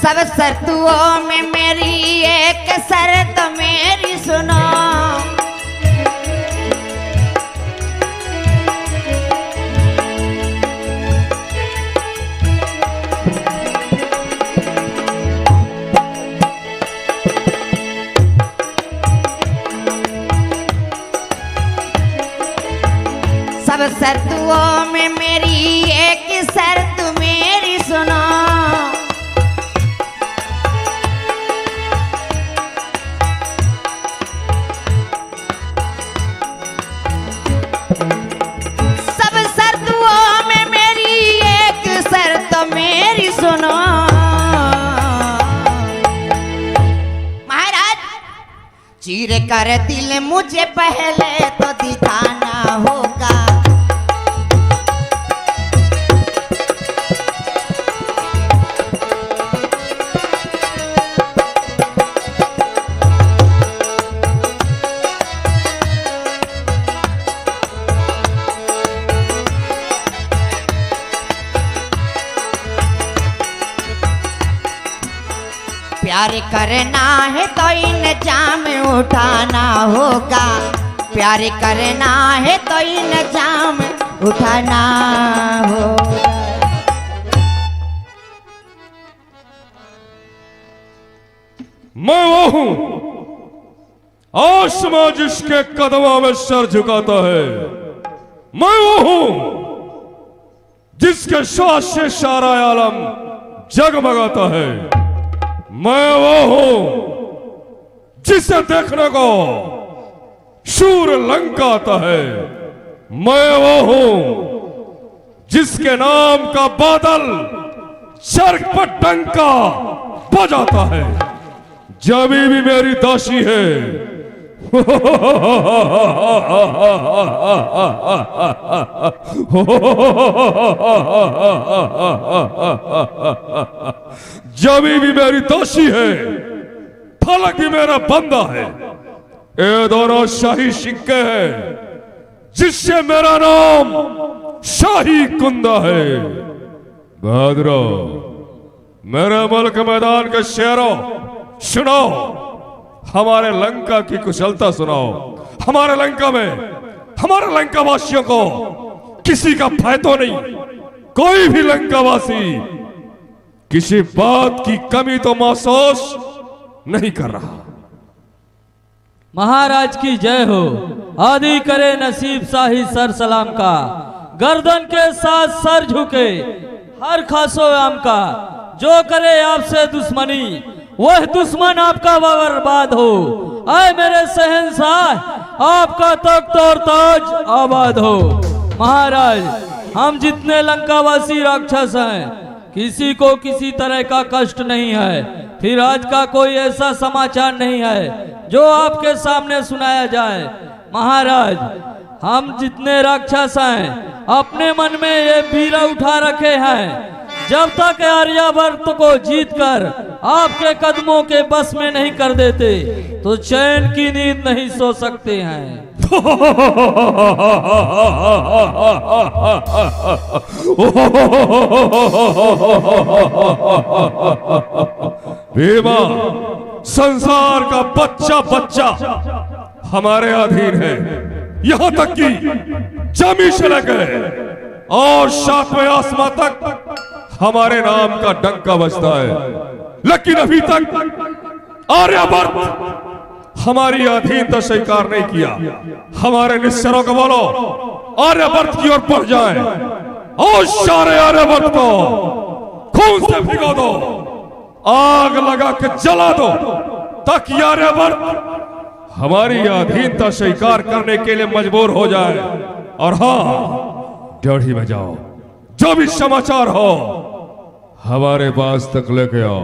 सब शर्तों में मेरी एक शर्त मेरी सुनो। सब शर्तों में मेरी एक शर्त मेरी सुनो। सब शर्तों में मेरी एक शर्त मेरी सुनो। महाराज चीर कर दिल मुझे पहले तो दिखाना होगा। प्यार करना है तो इंतजाम उठाना होगा। प्यार करना है तो इंतजाम उठाना होगा। मैं वो हूं आसमां जिसके कदमों में सर झुकाता है। मैं वो हूं जिसके श्वास से सारा आलम जगमगाता है। मैं वो हूं जिसे देखने को शूर लंका आता है। मैं वो हूं जिसके नाम का बादल चरख पर डंका बजाता है। जब भी मेरी दासी है जब भी मेरी दासी है, फलक भी मेरा बंदा है। ये दोनों शाही सिक्के हैं जिससे मेरा नाम शाही कुंदा है। बहादुरो, मेरे मुल्क मैदान के शेरों सुनाओ, हमारे लंका की कुशलता सुनाओ। हमारे लंका में, हमारे लंकावासियों को किसी का भय तो नहीं। कोई भी लंकावासी किसी बात की कमी तो महसूस नहीं कर रहा। महाराज की जय हो। आदि करे नसीब शाही सर सलाम का। गर्दन के साथ सर झुके हर खासो आम का। जो करे आपसे दुश्मनी वह दुश्मन आपका बर्बाद हो। आए मेरे शहंशाह, आपका तख्त और ताज आबाद हो। महाराज, हम जितने लंकावासी राक्षस हैं, किसी को किसी तरह का कष्ट नहीं है। फिर आज का कोई ऐसा समाचार नहीं है जो आपके सामने सुनाया जाए। महाराज, हम जितने राक्षस हैं अपने मन में ये बीरा उठा रखे हैं, जब तक आर्यावर्त को जीतकर आपके कदमों के बस में não कर देते तो चैन की नींद नहीं सो सकते हैं। भीमा, संसार का बच्चा बच्चा हमारे अधीन है। यहां तक कि जमी से लेकर और सातवें आसमां तक हमारे नाम का डंका बजता है। लेकिन अभी तक आर्यवर्त हमारी अधीनता स्वीकार नहीं किया। हमारे निश्चरों को बोलो आर्यवर्त की ओर बढ़ जाए और सारे आर्यवर्त को खून से भिगो दो, आग लगा के जला दो, ताकि आर्यवर्त हमारी अधीनता स्वीकार करने के लिए मजबूर हो जाए। और हाँ, डेढ़ी में जाओ, जो भी समाचार हो हमारे पास तक लेके आओ।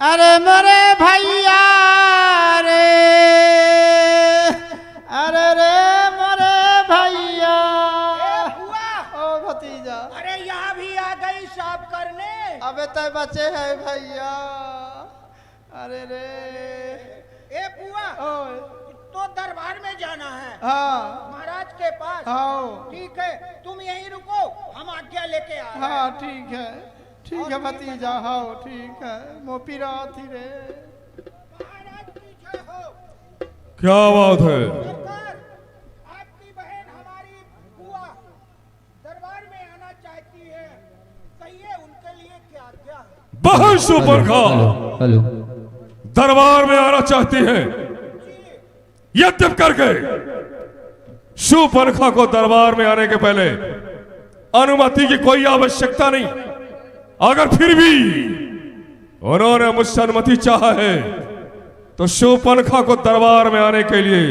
अरे मेरे भैया रे, अरे रे मेरे भैया। ओ भतीजा, अरे यहाँ भी आ गई साफ करने। अबे तय बचे है भैया। अरे रे ए बुआ, तो दरबार में जाना है। हाँ महाराज के पास। हाँ ठीक है, तुम यहीं रुको, हम आज्ञा लेके आ रहे हैं। हाँ ठीक है। ठीक है भतीजा, हाँ ठीक है, मोपी रात ही रे। महाराज पीछे हो। क्या बात है? सरकार, आपकी बहन हमारी बुआ दरबार में आना चाहती है, कहिए उनके लिए क्या क्या है। बहन शूर्पणखा हेलो दरबार में आना चाहती है। यद्यप करके शूर्पणखा को दरबार में आने के पहले अनुमति की कोई आवश्यकता नहीं। अगर फिर भी उन्होंने मुझसे अनुमति चाहा है तो शूर्पणखा को दरबार में आने के लिए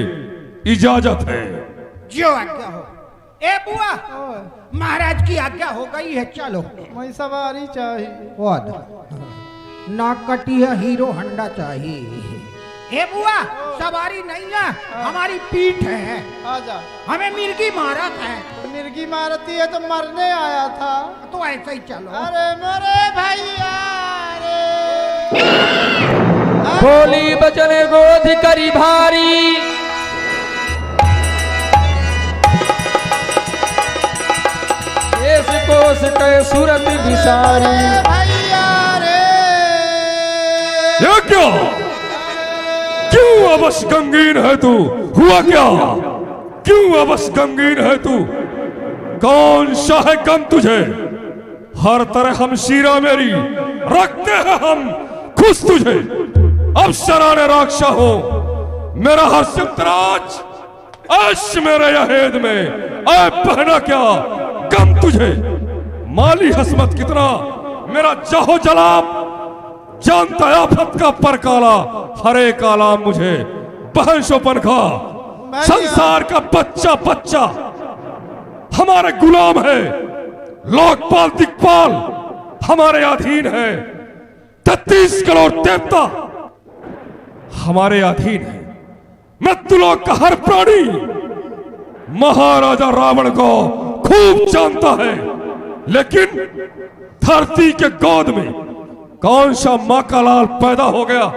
इजाजत है। जो आज्ञा हो। ए बुआ, महाराज की आज्ञा हो गई है, चलो। मैं सवारी चाहिए। ना कटी है, हीरो हंडा चाहिए। ए बुआ, सवारी नहीं है, हमारी पीठ है। आजा। हमें मिर्गी मारत है। मिर्गी मारती है तो मरने आया था। तो ऐसे ही चलो। अरे मेरे भैया रे। बोली बचन रोध करी भारी, देश कोश के सूरत विसारी। भैया रे। ये क्या? क्यों अवश गमगीन है तू? हुआ क्या? क्यों अवश गमगीन है तू? कौन सा है गम तुझे? हर तरह हम शीरा मेरी रखते हैं हम खुश तुझे। अब शराने राक्षा हो मेरा हर सिमतराज ऐश मेरे यहेद में। ऐ पहना क्या गम तुझे? माली हसमत कितना मेरा जाहो जलाब, जानता आफत का पर काला हरे काला मुझे। बहन शूर्पणखा संसार का बच्चा बच्चा हमारे गुलाम है। लोकपाल दिक्पाल हमारे अधीन है। 33 करोड़ देवता हमारे अधीन है। मृत्युलोक का हर प्राणी महाराजा रावण को खूब जानता है, लेकिन धरती के गोद में कौन सा माँ का लाल पैदा हो गया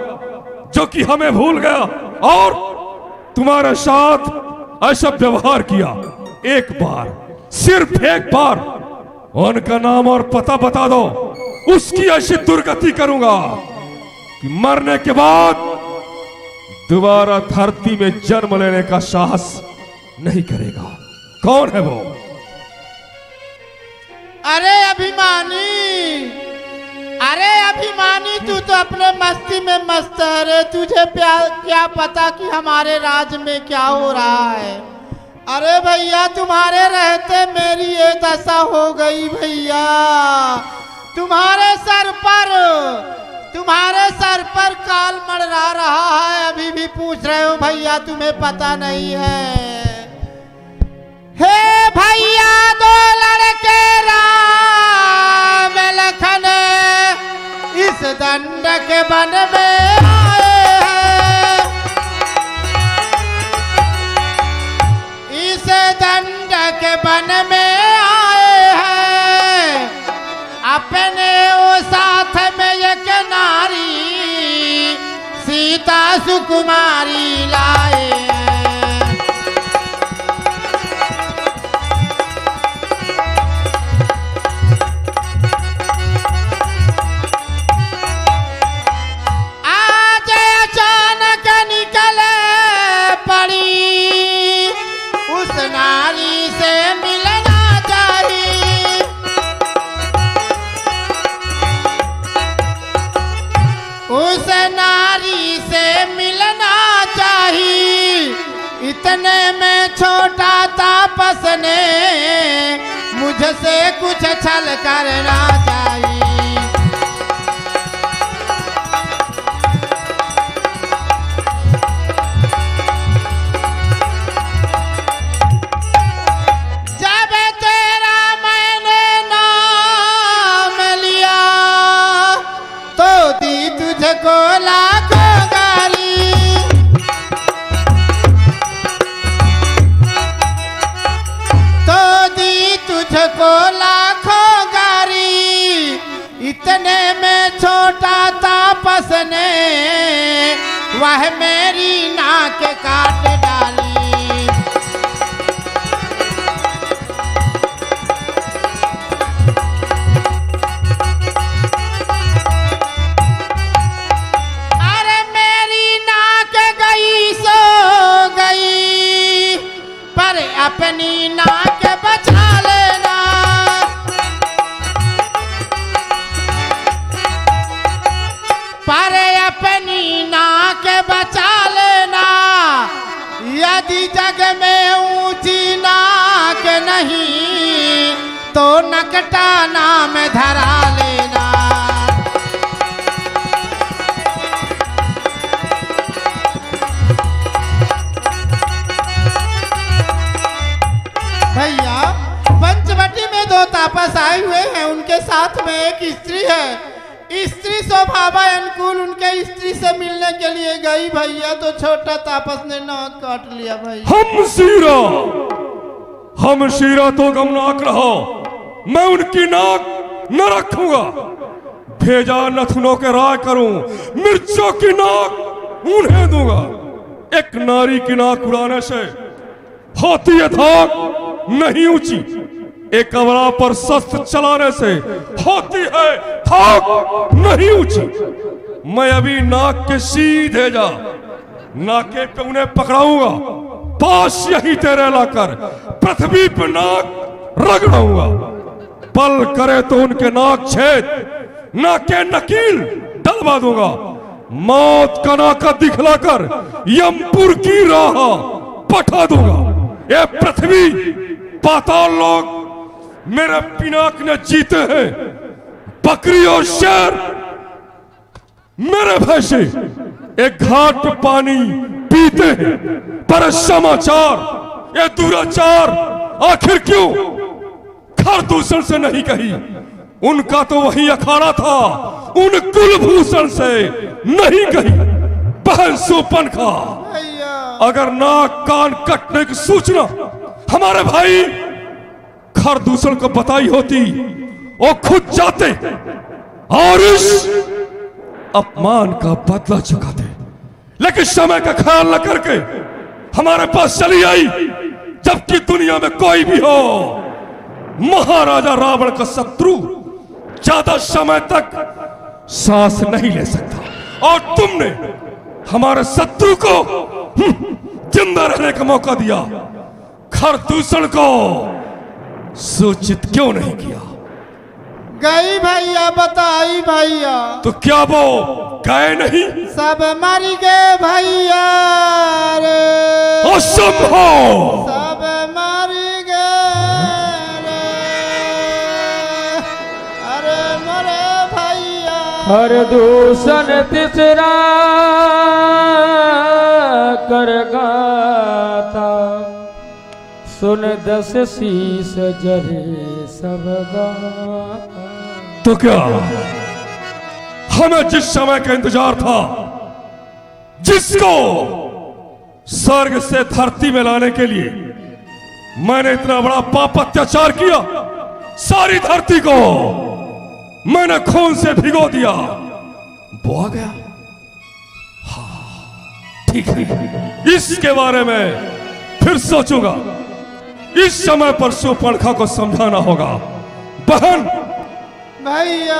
जो कि हमें भूल गया और तुम्हारे साथ ऐसा व्यवहार किया। एक बार, सिर्फ एक बार उनका नाम और पता बता दो, उसकी ऐसी दुर्गति करूंगा कि मरने के बाद दोबारा धरती में जन्म लेने का साहस नहीं करेगा। कौन है वो? अरे अभिमानी, अरे अभिमानी, तू तो अपने मस्ती में मस्त है रे। तुझे क्या पता कि हमारे राज्य में क्या हो रहा है। अरे भैया, तुम्हारे रहते मेरी ये दशा हो गई भैया। तुम्हारे सर पर काल मंडरा रहा है। अभी भी पूछ रहे हो भैया, तुम्हें पता नहीं है। हे भैया, दो लड़के राम लखन इस दंड के वन में आए हैं। इस दंड के वन में आए हैं। अपने वो साथ में एक नारी सीता सुकुमारी लाए हैं। आज अचानक निकले पड़ी, उस नारी से मिलना चाहिए। उस नारी से मिलना चाहिए। इतने में छोटा तापस ने मुझसे कुछ छल करना चाहिए। जब तेरा मैंने नाम लिया तो दी तुझको लाखों गाली। तो दी तुझको लाखों गाली। इतने में छोटा तापस ने वह मेरी नाक काट डाली। जग में ऊंची नाक नहीं तो नकटा नाम धरा लेना। भैया पंचवटी में दो तापस आए हुए हैं, उनके साथ में एक स्त्री है। स्त्री स्वभाव अनुकूल उनके स्त्री से मिलने के लिए गई भैया, तो छोटा तापस ने नाक काट लिया भैया। हम शीरा तो गमनाक रहो, मैं उनकी नाक न रखूंगा। भेजा नथुनों के राय करूं, मिर्चों की नाक उन्हें दूंगा। एक नारी की नाक उड़ाने से होती है धाक नहीं ऊंची, एक अवरा पर शस्त्र चलाने से होती है धाक नहीं ऊंची। मैं अभी नाक के सीधे जा नाके पे उन्हें पकड़ाऊंगा, पास यही तेरे लाकर पृथ्वी पर नाक रगड़ाऊंगा। पल करे तो उनके नाक छेद, नाके नकील डलवा दूंगा। मौत का नाका दिखलाकर यमपुर की राह पठा दूंगा। ये पृथ्वी पाताल लोग मेरे पिनाक ने जीते हैं, बकरी और शेर मेरे भैंसे एक घाट पे पानी पीते हैं। पर समाचार ये दुराचार आखिर क्यों खरदूषण से नहीं कही? उनका तो वही अखाड़ा था, उन कुलभूषण से नहीं कही। बहन सुपनखा, अगर नाक कान कटने की सूचना हमारे भाई खरदूषण को बताई होती, वो खुद जाते और इस अपमान का बदला चुकाते। लेकिन समय का ख्याल न करके हमारे पास चली आई, जबकि दुनिया में कोई भी हो महाराजा रावण का शत्रु ज्यादा समय तक सांस नहीं ले सकता। और तुमने हमारे शत्रु को जिंदा रहने का मौका दिया। खरदूषण को सूचित क्यों नहीं किया? गई भैया, बताई भैया। तो क्या वो गए नहीं? सब मर गए भैया रे, असंभव। सब मर गए रे, अरे मरे भैया। खरदूषण तीसरा कर गाता, सुन दस शीस जरे सब गाता। तो क्या हमें जिस समय का इंतजार था, जिसको स्वर्ग से धरती में लाने के लिए मैंने इतना बड़ा पाप अत्याचार किया, सारी धरती को मैंने खून से भिगो दिया, वो आ गया। हाँ ठीक है, इसके बारे में फिर सोचूंगा। इस समय पर सुपर्णखा को समझाना होगा। बहन भैया,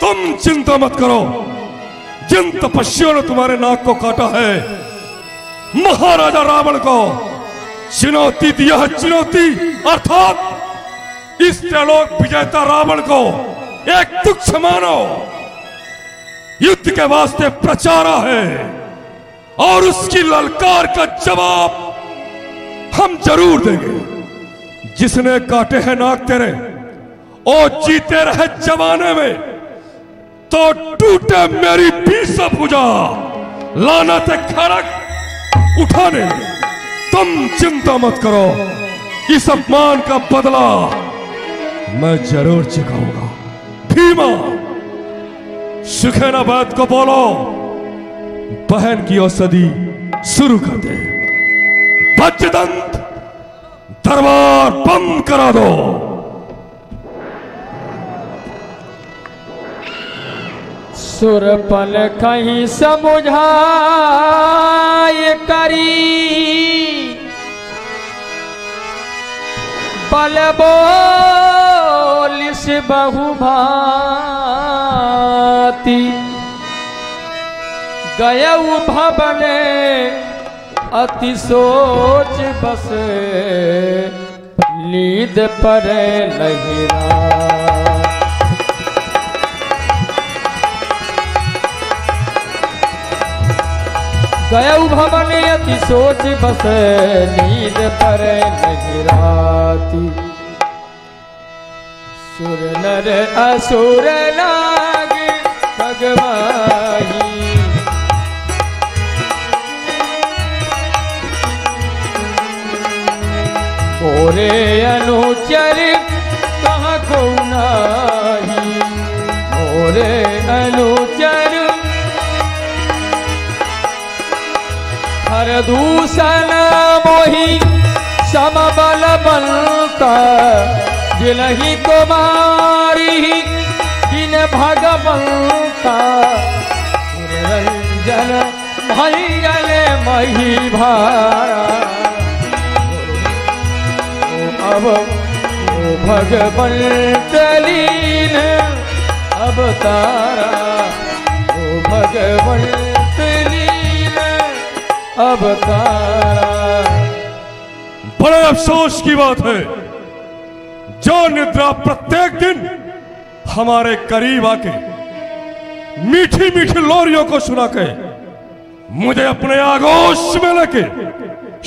तुम चिंता मत करो। जिन तपस्वियों ने तुम्हारे नाक को काटा है, महाराजा रावण को चुनौती दी है। चुनौती अर्थात इस त्रैलोक विजेता रावण को एक तुच्छ मानो, युद्ध के वास्ते प्रचारा है, और उसकी ललकार का जवाब हम जरूर देंगे। जिसने काटे हैं नाक तेरे, और जीते रहे जमाने में, तो टूटे मेरी 20 भुजा, लानत खड़क उठाने। तुम चिंता मत करो, इस अपमान का बदला मैं जरूर चुकाऊंगा। भीमा, सुखेनाबाद को बोलो बहन की औषधि शुरू कर दे। वज्रदंत, दरबार बंद करा दो। सुरपन कहीं समुझाए करी, बल बोलिस बहुभांति। गयउ भवने अति सोच बसे, नींद परे लहिरा। गयऊ भवन अति सोच बस नींद पर नहीं राती। सुर नर असुर लाग भगवाही। मोरे अनुचर कहाँ को नाही। मोरे अनुचर हर दूषण मोहि समबल बलता। दिलहि कुमारी दिन भगवंता। रंजन भैयल मही भारा। अब ओ भगवंत लीन अवतारा। ओ भगवंत लीन अवतारा। बड़े अफसोस की बात है, जो निद्रा प्रत्येक दिन हमारे करीब आके मीठी मीठी लोरियों को सुना के मुझे अपने आगोश में लेके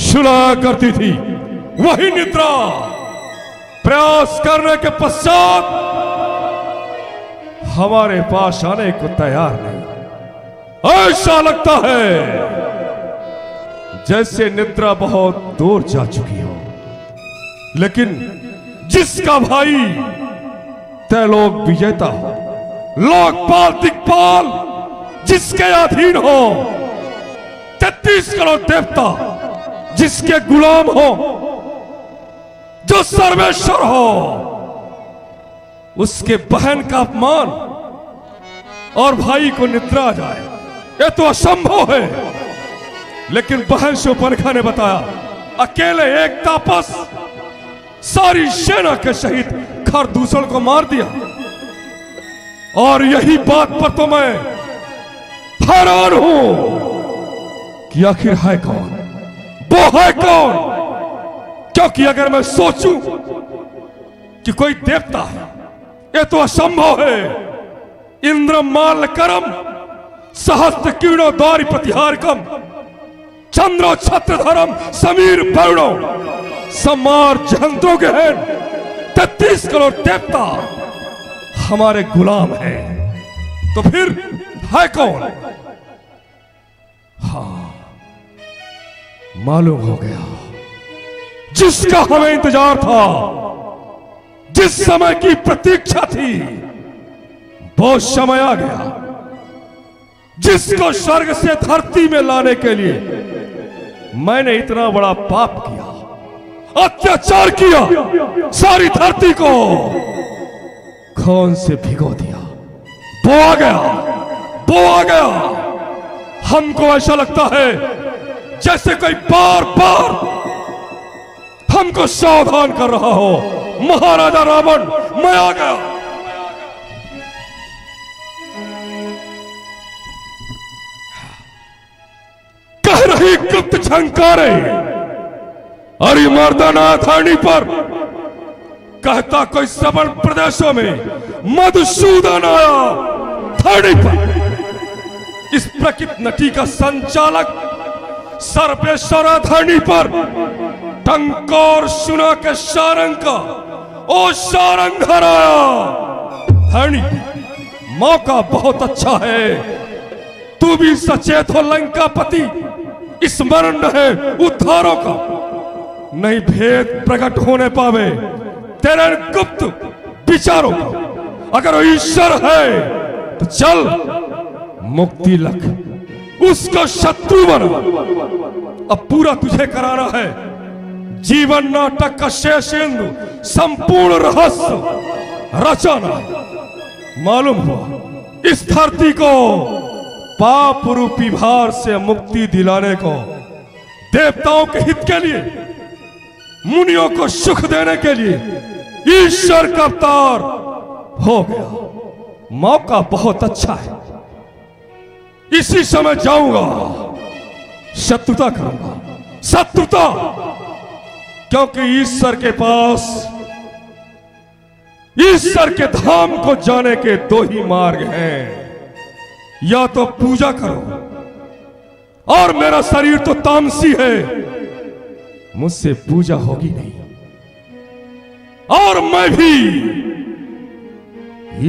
सुना करती थी, वही निद्रा प्रयास करने के पश्चात हमारे पास आने को तैयार नहीं। ऐसा लगता है जैसे निद्रा बहुत दूर जा चुकी हो, लेकिन जिसका भाई त्रैलोक विजेता हो, लोकपाल दिक्पाल जिसके अधीन हो, 33 करोड़ देवता जिसके गुलाम हो, जो सर्वेश्वर हो, उसके बहन का अपमान और भाई को निद्रा आ जाए, यह तो असंभव है। लेकिन बहन शूर्पणखा ने बताया, अकेले एक तापस सारी सेना के सहित खरदूषण को मार दिया। और यही बात पर तो मैं हैरान हूं कि आखिर है कौन, वो है कौन। क्योंकि अगर मैं सोचूं कि कोई देवता है, यह तो असंभव है। इंद्र माल करम सहस्त्र किरणों द्वारि प्रतिहारकम चंद्रो छत्रधरम समीर वरुणो समार जहंत्रों के हैं। 33 करोड़ देवता हमारे गुलाम हैं, तो फिर है कौन? हाँ, मालूम हो गया। जिसका हमें इंतजार था, जिस समय की प्रतीक्षा थी, वो समय आ गया। जिसको स्वर्ग से धरती में लाने के लिए मैंने इतना बड़ा पाप किया, अत्याचार किया, सारी धरती को खून से भिगो दिया, वो आ गया, वो आ गया। हमको ऐसा लगता है जैसे कोई बार बार हमको सावधान कर रहा हो। महाराजा रावण, मैं आ गया। कह रही गुप्त झंकारें अरिमर्दन आथानी पर, कहता कोई श्रवण प्रदेशों में मधुसूदन आया थानी पर। इस प्रकृत नटी का संचालक सर्वेश्वर आथानी पर टंकोर सुना के सारंग का ओ सारंगधर आया। धरणी, मौका बहुत अच्छा है, तू भी सचेत हो लंकापति। स्मरण है उद्धारों का, नहीं भेद प्रकट होने पावे तेरे गुप्त विचारों का। अगर वो ईश्वर है तो चल मुक्ति लख, उसको शत्रु बना। अब पूरा तुझे कराना है जीवन नाटक का शेषेंदु संपूर्ण रहस्य रचना। मालूम हुआ इस धरती को पाप रूपी भार से मुक्ति दिलाने को, देवताओं के हित के लिए, मुनियों को सुख देने के लिए ईश्वर का अवतार हो गया। मौका बहुत अच्छा है, इसी समय जाऊंगा, शत्रुता करूंगा, शत्रुता। क्योंकि ईश्वर के पास, ईश्वर के धाम को जाने के दो ही मार्ग हैं, या तो पूजा करो और मेरा शरीर तो तामसी है, मुझसे पूजा होगी नहीं। और मैं भी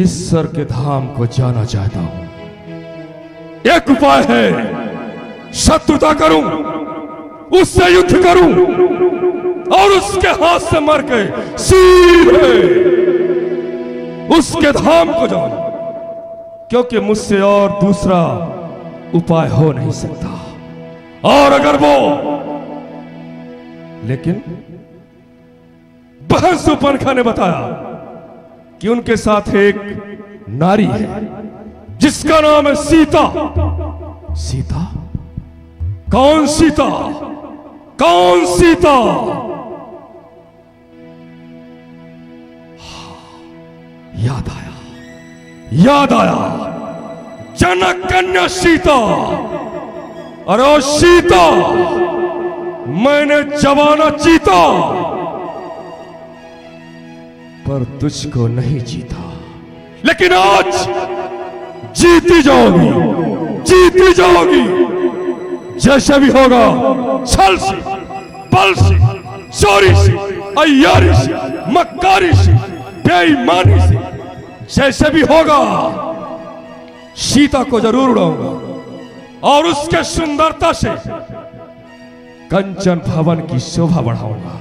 ईश्वर के धाम को जाना चाहता हूं। एक उपाय है, शत्रुता करूं, उससे युद्ध करूं और उसके हाथ से मर के सीधे उसके धाम को जाऊं, क्योंकि मुझसे और दूसरा उपाय हो नहीं सकता। और अगर वो, लेकिन बहन सुपरखा ने बताया कि उनके साथ एक नारी है जिसका नाम है सीता। सीता? कौन सीता? कौन सीता? याद आया, याद आया, जनक कन्या सीता। अरे ओ सीता, मैंने जमाना जीता पर तुझको नहीं जीता, लेकिन आज जीती जाओगी, जीती जाओगी। जैसे भी होगा, छल से, बल से, चोरी से, अय्यारी से, मक्कारी से, बेईमानी से, जैसे भी होगा, सीता को जरूर उड़ाऊंगा और उसके सुंदरता से कंचन भवन की शोभा बढ़ाऊंगा।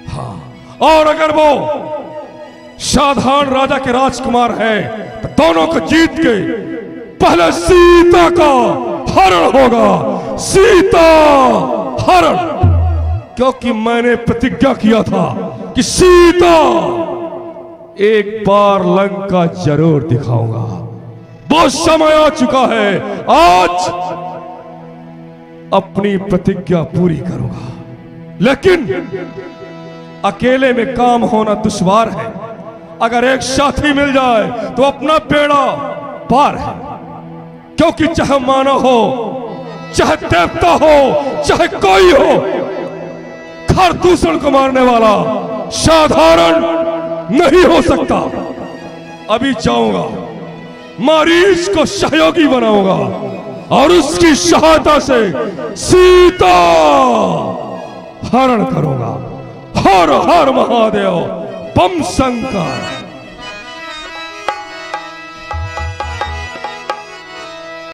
हाँ, और अगर वो साधारण राजा के राजकुमार है तो दोनों को जीत के पहले सीता का हरण होगा। सीता हरण, क्योंकि मैंने प्रतिज्ञा किया था कि सीता एक बार लंका जरूर दिखाऊंगा। वो समय आ चुका है, आज अपनी प्रतिज्ञा पूरी करूंगा। लेकिन अकेले में काम होना दुश्वार है, अगर एक साथी मिल जाए तो अपना बेड़ा पार है। क्योंकि चाहे मानव हो, चाहे देवता हो, चाहे कोई हो, हर दूसरे को मारने वाला साधारण नहीं हो सकता। अभी जाऊंगा, मारीच को सहयोगी बनाऊंगा और उसकी सहायता से सीता हरण करूंगा। हर हर महादेव, बम शंकर।